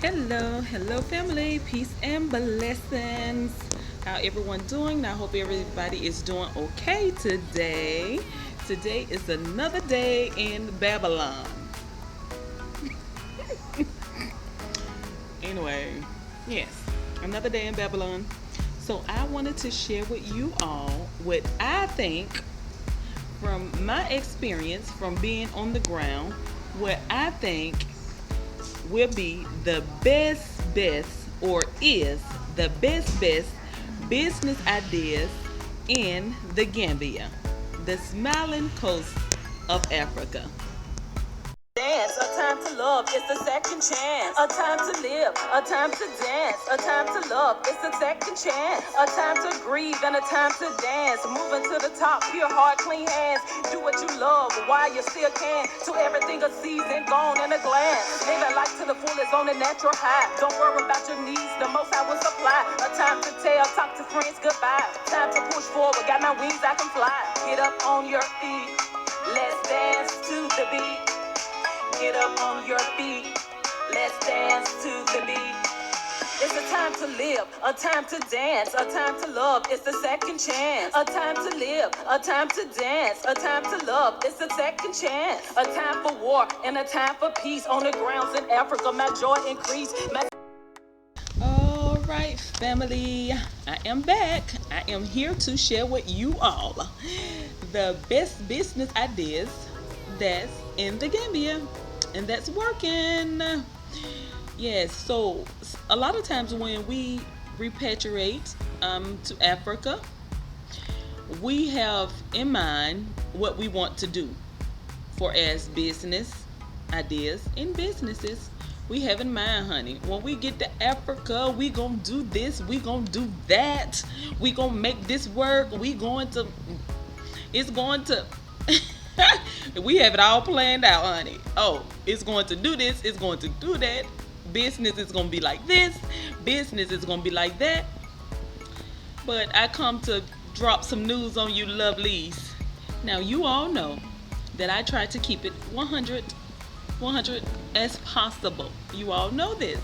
Hello family, peace and blessings. How everyone doing? I hope everybody is doing okay today. Today is another day in Babylon. Anyway, yes, another day in Babylon. So I wanted to share with you all what I think from my experience from being on the ground, what I think will be the best, or is the best business ideas in the Gambia, the smiling coast of Africa. Dance, a time to love, it's a second chance. A time to live, a time to dance. A time to love, it's a second chance. A time to grieve and a time to dance. Moving to the top, pure heart, clean hands. Do what you love while you still can. To everything a season, gone in a glance. Living life to the fullest on a natural high. Don't worry about your needs, the most I will supply. A time to tell, talk to friends goodbye. Time to push forward, got my wings, I can fly. Get up on your feet, let's dance to the beat. Get up on your feet, let's dance to the beat. It's a time to live, a time to dance, a time to love, it's the second chance. A time to live, a time to dance, a time to love, it's the second chance. A time for war and a time for peace. On the grounds in Africa, my joy increase. All right, family, I am back. I am here to share with you all the best business ideas that's in the Gambia and that's working. Yes, so a lot of times when we repatriate to Africa, we have in mind what we want to do for as business ideas in businesses. We have in mind, honey, when we get to Africa, we gonna do this, we gonna do that, we gonna make this work, it's going to we have it all planned out, honey. Oh, it's going to do this, it's going to do that. Business is going to be like this, business is going to be like that. But I come to drop some news on you lovelies. Now, you all know that I try to keep it 100 as possible. You all know this.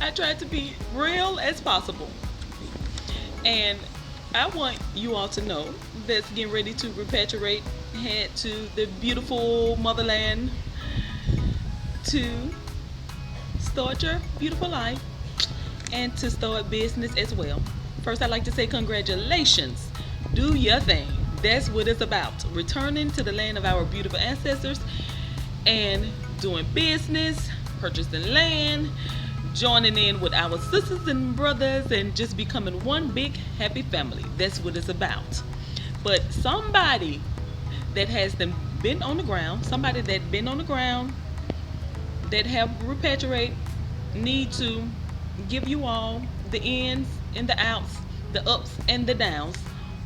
I try to be real as possible. And I want you all to know that's getting ready to repatriate, head to the beautiful motherland to start your beautiful life and to start business as well. First, I'd like to say congratulations. Do your thing. That's what it's about. Returning to the land of our beautiful ancestors and doing business, purchasing land, joining in with our sisters and brothers and just becoming one big happy family. That's what it's about. But somebody that has been on the ground, somebody that been on the ground, that have repatriate, need to give you all the ins and the outs, the ups and the downs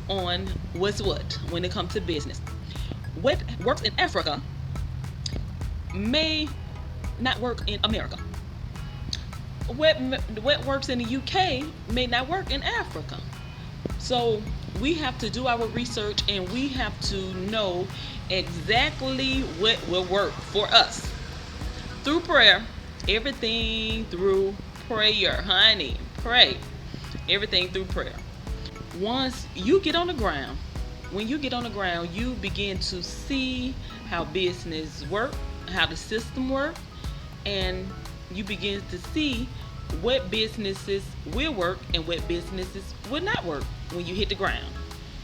on what's what when it comes to business. What works in Africa may not work in America. What works in the UK may not work in Africa. So we have to do our research and we have to know exactly what will work for us. Through prayer, everything through prayer, honey. Pray. Everything through prayer. Once you get on the ground, when you get on the ground, you begin to see how business work, how the system work, and you begin to see what businesses will work and what businesses will not work when you hit the ground.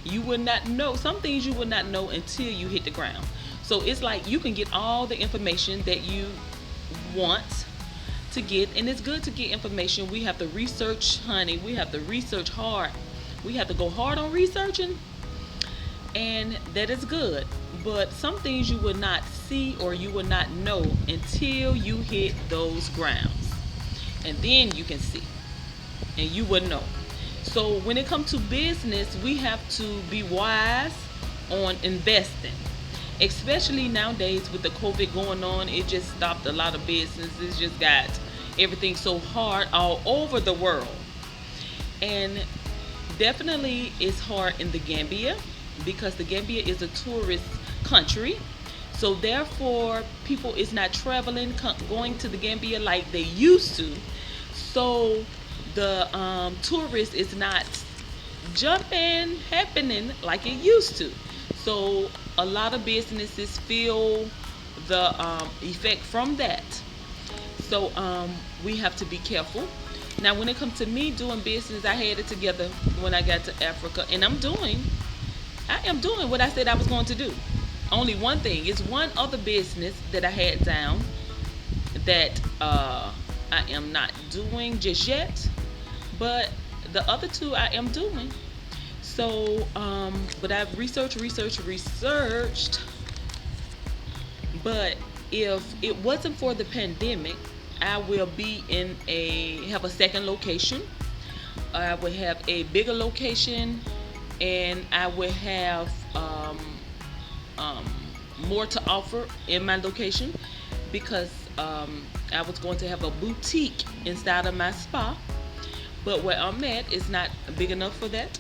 You will not know some things, you will not know until you hit the ground. So it's like you can get all the information that you want to get, and it's good to get information. We have to research, honey. We have to research hard. We have to go hard on researching, and that is good. But some things you will not see or you will not know until you hit those grounds, and then you can see and you will know. So when it comes to business, we have to be wise on investing, especially nowadays with the COVID going on. It just stopped a lot of businesses, just got everything so hard all over the world. And definitely it's hard in the Gambia because the Gambia is a tourist country. So therefore, people is not traveling, going to the Gambia like they used to. So the tourist is not jumping, happening like it used to. So a lot of businesses feel the effect from that. So we have to be careful. Now, when it comes to me doing business, I had it together when I got to Africa, and I am doing what I said I was going to do. Only one thing, it's one other business that I had down that I am not doing just yet, but the other two I am doing. So, but I've researched. But if it wasn't for the pandemic, I will be have a second location. I would have a bigger location, and I would have um, more to offer in my location because I was going to have a boutique inside of my spa. But where I'm at is not big enough for that.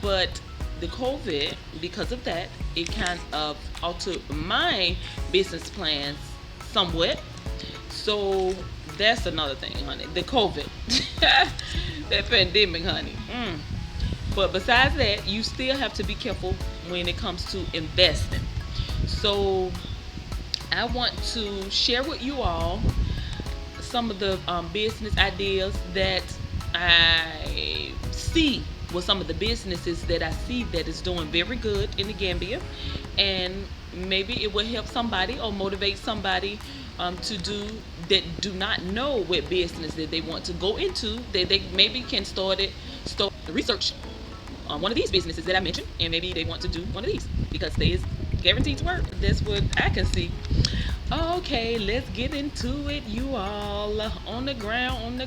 But the COVID, because of that, it kind of altered my business plans somewhat. So that's another thing, honey. The COVID, that pandemic, honey. But besides that, you still have to be careful when it comes to investing. So I want to share with you all some of the business ideas that I see with some of the businesses that I see that is doing very good in the Gambia, and maybe it will help somebody or motivate somebody to do that do not know what business that they want to go into, that they maybe can start research on one of these businesses that I mentioned, and maybe they want to do one of these because they is guaranteed to work. That's what I can see. Okay, let's get into it, you all. On the ground,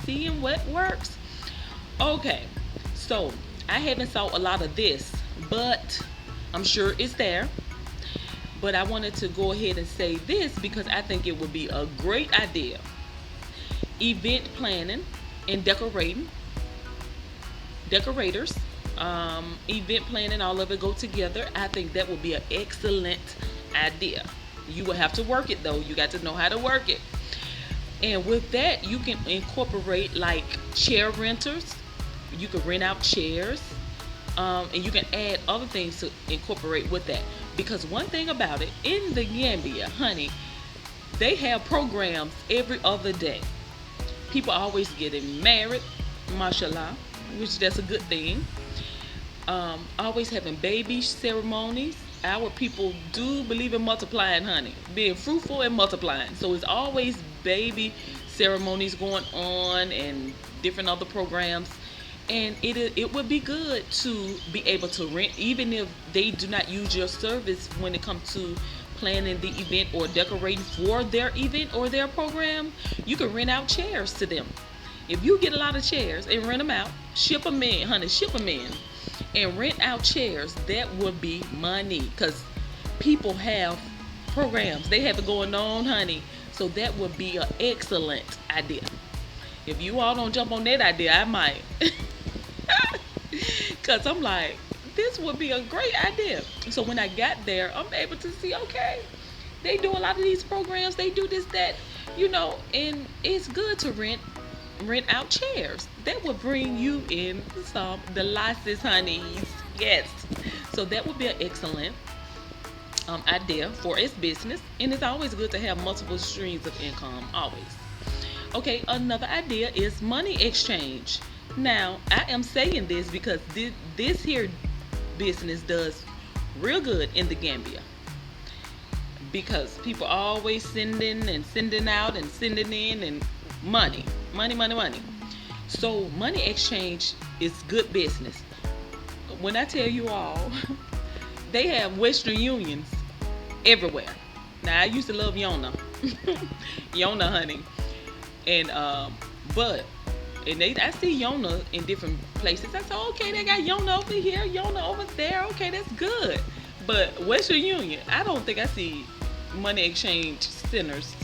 seeing what works. Okay, so I haven't saw a lot of this, but I'm sure it's there. But I wanted to go ahead and say this because I think it would be a great idea. Event planning and decorators, event planning, all of it go together. I think that would be an excellent idea. You will have to work it though. You got to know how to work it. And with that, you can incorporate like chair renters. You can rent out chairs, and you can add other things to incorporate with that. Because one thing about it, in the Gambia, honey, they have programs every other day. People are always getting married, mashallah, which that's a good thing. Always having baby ceremonies. Our people do believe in multiplying, honey, being fruitful and multiplying. So it's always baby ceremonies going on and different other programs. And it would be good to be able to rent, even if they do not use your service when it comes to planning the event or decorating for their event or their program. You can rent out chairs to them. If you get a lot of chairs and rent them out, ship them in, honey, and rent out chairs. That would be money because people have programs. They have it going on, honey. So that would be an excellent idea. If you all don't jump on that idea, I might. Because I'm like, this would be a great idea. So when I got there, I'm able to see, okay, they do a lot of these programs. They do this, that, and it's good to rent out chairs. That would bring you in the losses, honeys. Yes. So that would be an excellent idea for its business. And it's always good to have multiple streams of income, always. Okay, another idea is money exchange. Now, I am saying this because this here business does real good in the Gambia. Because people are always sending out and sending in and money. So money exchange is good business. When I tell you all, they have Western Unions everywhere. Now, I used to love Yona. Yona, honey. And I see Yona in different places. I said, okay, they got Yona over here, Yona over there. Okay, that's good. But Western Union, I don't think I see money exchange centers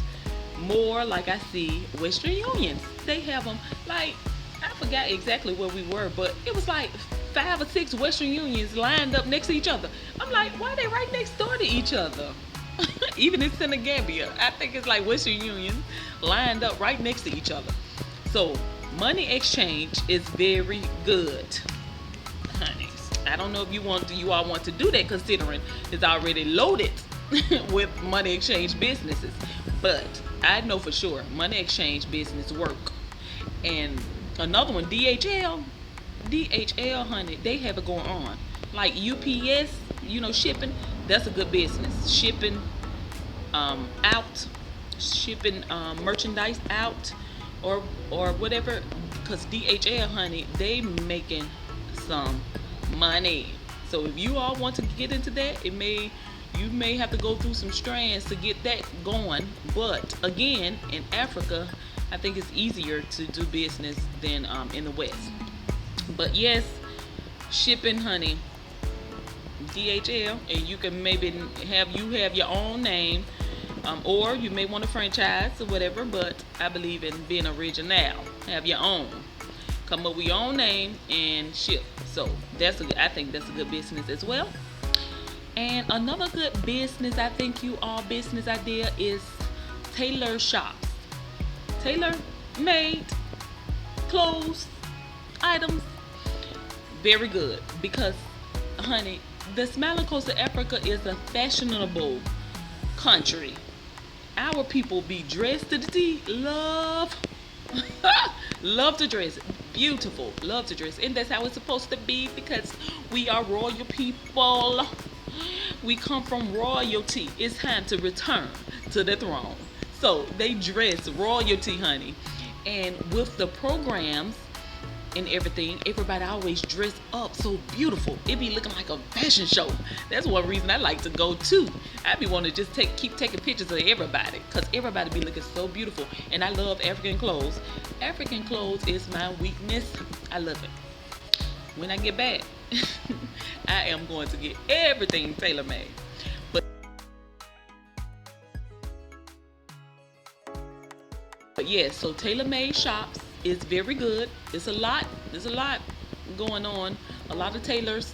more like I see Western Unions. They have them like, I forgot exactly where we were, but it was like 5 or 6 Western Unions lined up next to each other. I'm like, why are they right next door to each other? Even in Gambia, I think it's like Western Union lined up right next to each other. So money exchange is very good, honey. I don't know if you all want to do that, considering it's already loaded with money exchange businesses. But I know for sure money exchange business work. And another one, DHL, honey, they have it going on. Like UPS, shipping. That's a good business. Shipping out, shipping merchandise out, or whatever. Cause DHL, honey, they making some money. So if you all want to get into that, you may have to go through some strands to get that going. But again, in Africa, I think it's easier to do business than in the West. But yes, shipping, honey, DHL, and you can maybe have your own name, or you may want a franchise or whatever. But I believe in being original. Have your own. Come up with your own name and ship. So I think that's a good business as well. And another good business, I think business idea is tailor shops. Tailor made clothes, items. Very good, because honey, the smiling coast of Africa is a fashionable country. Our people be dressed to the T. Love love to dress. Beautiful. Love to dress. And that's how it's supposed to be, because we are royal people. We come from royalty. It's time to return to the throne. So they dress royalty, honey. And with the programs and everything, everybody always dress up so beautiful. It be looking like a fashion show. That's one reason I like to go too. I be wanting to just keep taking pictures of everybody, because everybody be looking so beautiful. And I love African clothes. African clothes is my weakness. I love it. When I get back, I am going to get everything tailor-made. But yes, so tailor-made shops is very good. There's a lot going on. A lot of tailors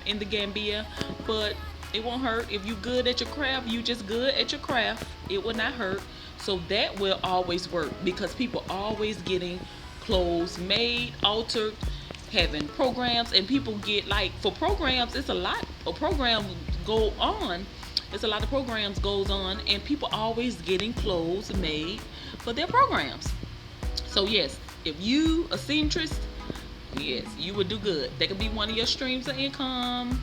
in the Gambia, but it won't hurt if you good at your craft. You just good at your craft. It will not hurt. So that will always work, because people always getting clothes made, altered, having programs, and people get, like, for programs, it's a lot of programs go on. It's a lot of programs goes on, and people always getting clothes made for their programs. So yes, if you a seamstress, yes, you would do good. That could be one of your streams of income.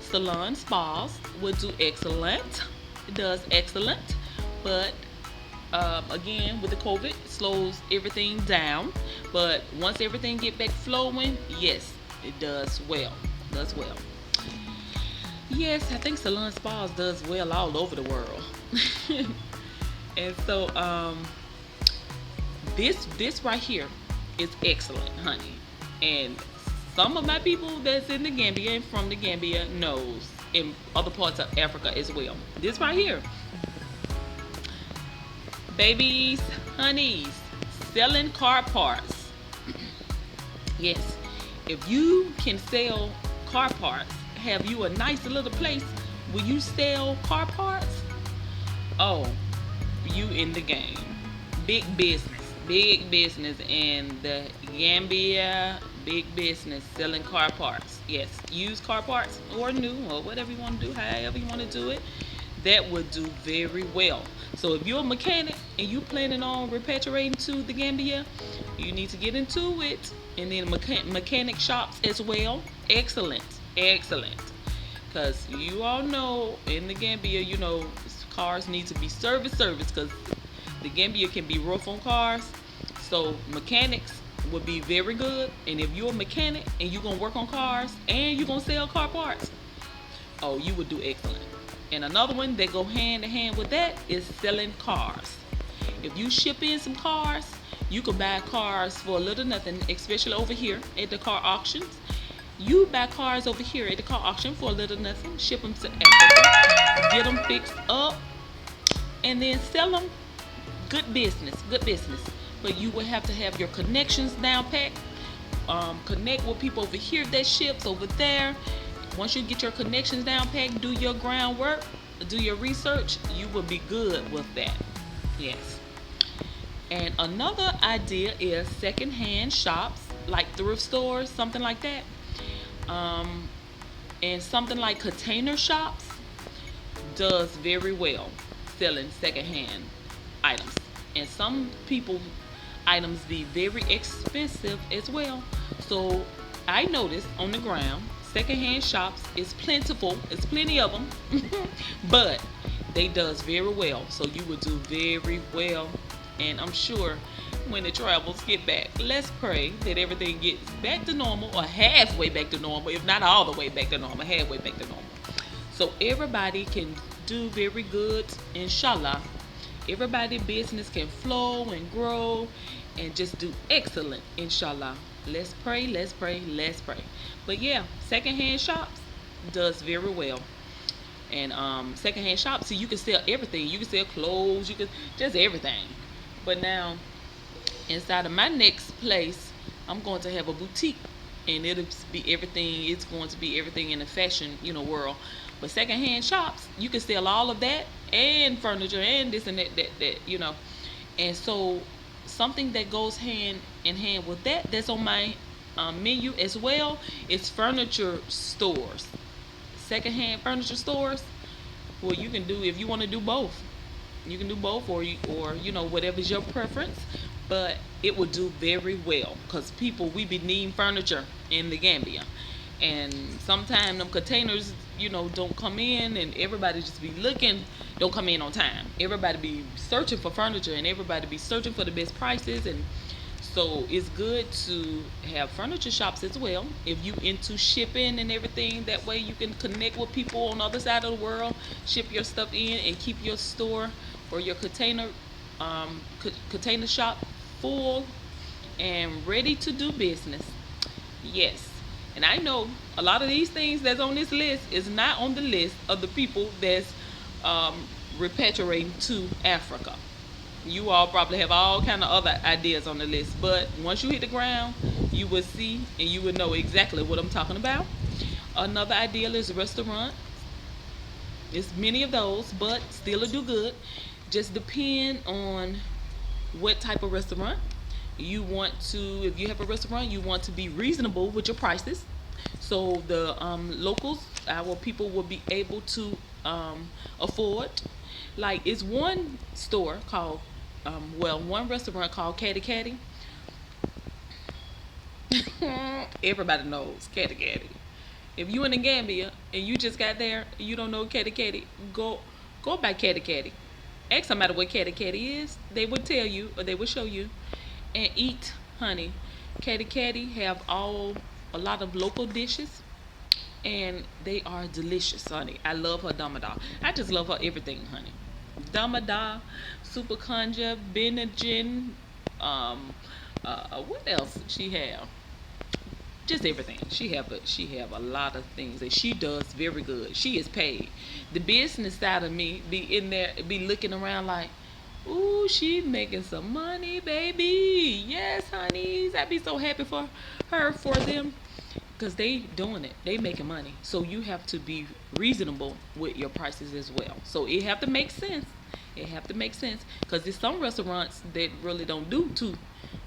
Salon spas would do excellent. It does excellent, but again, with the COVID, it slows everything down. But once everything get back flowing, yes, it does well. Does well. Yes, I think salon spas does well all over the world. And so this right here is excellent, honey. And some of my people that's in the Gambia and from the Gambia knows in other parts of Africa as well. This right here, babies, honeys, selling car parts. Yes, if you can sell car parts, have you a nice little place where you sell car parts? Oh, you in the game. Big business in the Gambia. Big business selling car parts. Yes, used car parts or new or whatever you want to do, however you want to do it. That would do very well. So if you're a mechanic and you planning on repatriating to the Gambia, you need to get into it. And then mechanic shops as well. Excellent. Because you all know in the Gambia, cars need to be serviced, because the Gambia can be rough on cars. So mechanics would be very good. And if you're a mechanic and you're going to work on cars and you're going to sell car parts, oh, you would do excellent. And another one that go hand in hand with that is selling cars. If you ship in some cars, you can buy cars for a little nothing, especially over here at the car auctions. You buy cars over here at the car auction for a little nothing, ship them to Africa, get them fixed up, and then sell them. Good business. But you will have to have your connections down packed. connect with people over here that ships over there. Once you get your connections down packed, do your groundwork, do your research, you will be good with that. Yes. And another idea is secondhand shops, like thrift stores, something like that. Um, and something like container shops does very well selling secondhand items. And some people items be very expensive as well. So I noticed on the ground, secondhand shops is plentiful. It's plenty of them, but they does very well. So you would do very well, and I'm sure when the travels get back, let's pray that everything gets back to normal or halfway back to normal, if not all the way back to normal, halfway back to normal. So everybody can do very good, inshallah. Everybody business can flow and grow and just do excellent, inshallah. Let's pray, let's pray, let's pray. But yeah, secondhand shops does very well. And secondhand shops, so you can sell everything. You can sell clothes, you can just everything. But now inside of my next place, I'm going to have a boutique, and it'll be everything. It's going to be everything in the fashion, world. But secondhand shops, you can sell all of that and furniture and this and that. And so something that goes hand in hand with that, that's on my menu as well, is furniture stores, secondhand furniture stores. Well, you can do, if you want to do both, you can do both, or whatever's your preference. But it will do very well because people, we be needing furniture in the Gambia, and sometimes them containers, don't come in, and everybody just be looking, don't come in on time. Everybody be searching for furniture, and everybody be searching for the best prices, and so it's good to have furniture shops as well. If you into shipping and everything, that way you can connect with people on the other side of the world, ship your stuff in, and keep your store or your container shop full and ready to do business. Yes. And I know a lot of these things that's on this list is not on the list of the people that's repatriating to Africa. You all probably have all kind of other ideas on the list, but once you hit the ground, you will see and you will know exactly what I'm talking about. Another idea is restaurant. There's many of those, but still do good. Just depend on what type of restaurant you want to. If you have a restaurant, you want to be reasonable with your prices, so the locals, our people, will be able to afford. Like, it's one store called one restaurant called Caddy Caddy. Everybody knows Caddy Caddy. If you in the Gambia and you just got there, you don't know Caddy Caddy, go by Caddy Caddy. Ask somebody what Caddy Caddy is. They would tell you, or they would show you. And eat, honey. Caddy Caddy have a lot of local dishes, and they are delicious, honey. I love her damada. I just love her everything, honey. Damada, super kanja, benajin, what else she have? Just everything. She have a lot of things, and she does very good. She is paid. The business side of me be in there, be looking around like, ooh, she making some money, baby. Yes, honeys. I'd be so happy for her, for them, because they doing it. They making money. So you have to be reasonable with your prices as well. So it have to make sense. It have to make sense, because there's some restaurants that really don't do too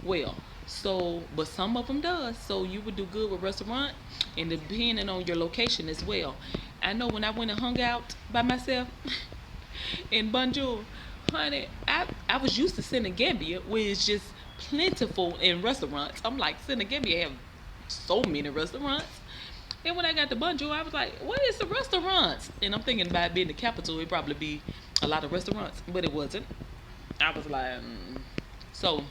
well. So, but some of them does. So you would do good with restaurant, and depending on your location as well. I know when I went and hung out by myself in Bonjour, honey, I was used to Senegambia, where it's just plentiful in restaurants. I'm like, Senegambia have so many restaurants. And when I got to Bonjour, I was like, what is the restaurants? And I'm thinking about it being the capital, it'd probably be a lot of restaurants, but it wasn't. I was like, So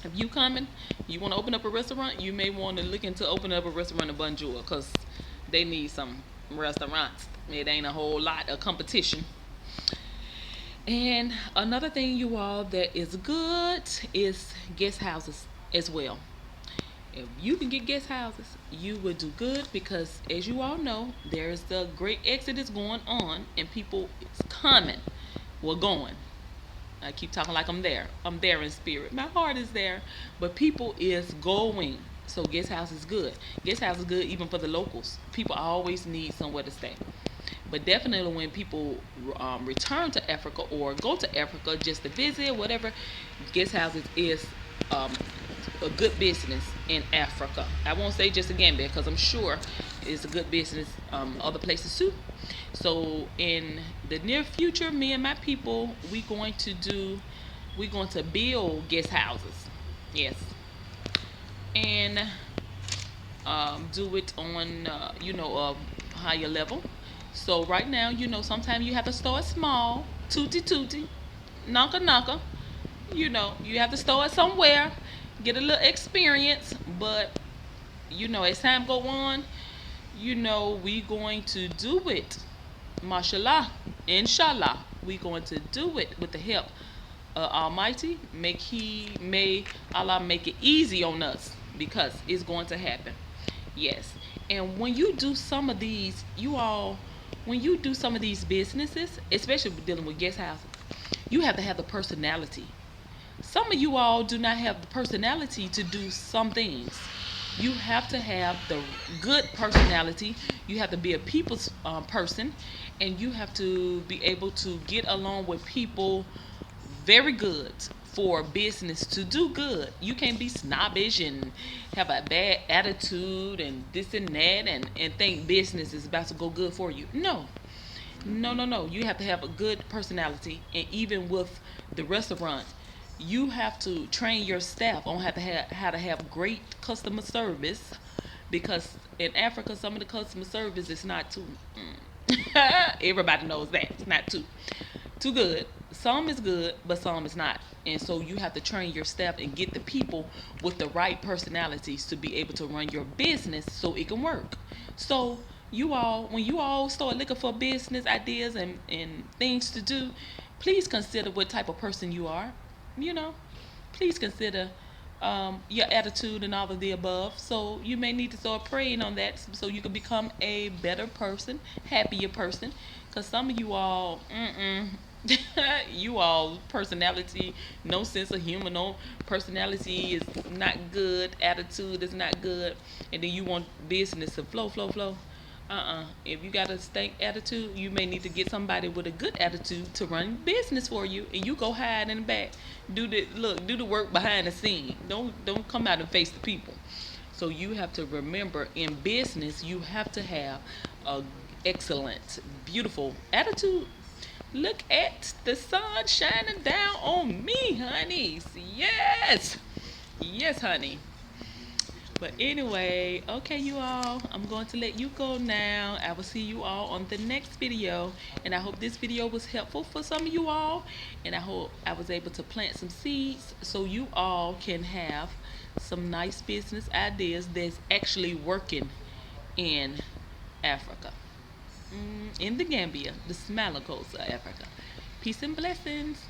if you coming, you want to open up a restaurant, you may want to look into opening up a restaurant in Bonjour, because they need some restaurants. It ain't a whole lot of competition. And another thing, you all, that is good is guest houses as well. If you can get guest houses, you would do good, because as you all know, there's the great exodus going on, and people is coming. We're going. I keep talking like I'm there. I'm there in spirit. My heart is there, but people is going. So guest house is good. Guest house is good even for the locals. People always need somewhere to stay. But definitely when people return to Africa or go to Africa just to visit, whatever, guest houses is um, a good business in Africa. I won't say just in Gambia because I'm sure it's a good business other places too. So in the near future, me and my people, we're going to build guest houses. Yes, and do it on a higher level. So right now, sometimes you have to start small, tooty tooty, knocker knocker. You have to start somewhere, get a little experience. But as time go on, we going to do it. Mashallah, inshallah, we going to do it with the help of Almighty. May Allah make it easy on us because it's going to happen. Yes. And when you do some of these, when you do some of these businesses, especially dealing with guest houses, you have to have the personality. Some of you all do not have the personality to do some things. You have to have the good personality. You have to be a people's person, and you have to be able to get along with people very good for business to do good. You can't be snobbish and have a bad attitude and this and that and think business is about to go good for you. No. No, no, no. You have to have a good personality, and even with the restaurant, you have to train your staff on how to have great customer service, because in Africa, some of the customer service is not too. Everybody knows that it's not too good. Some is good, but some is not. And so you have to train your staff and get the people with the right personalities to be able to run your business so it can work. So when you all start looking for business ideas and things to do, please consider what type of person you are. You know, please consider your attitude and all of the above. So you may need to start praying on that so you can become a better person, happier person. Because some of you all, you all personality, no sense of humor, no personality is not good, attitude is not good, and then you want business to flow, flow, flow. If you got a stank attitude, you may need to get somebody with a good attitude to run business for you, and you go hide in the back, do the work behind the scene. Don't come out and face the people. So you have to remember, in business, you have to have a excellent, beautiful attitude. Look at the sun shining down on me, honeys. Yes, yes, honey. But anyway, okay, you all, I'm going to let you go now. I will see you all on the next video. And I hope this video was helpful for some of you all. And I hope I was able to plant some seeds so you all can have some nice business ideas that's actually working in Africa. In the Gambia, the smiling coast of Africa. Peace and blessings.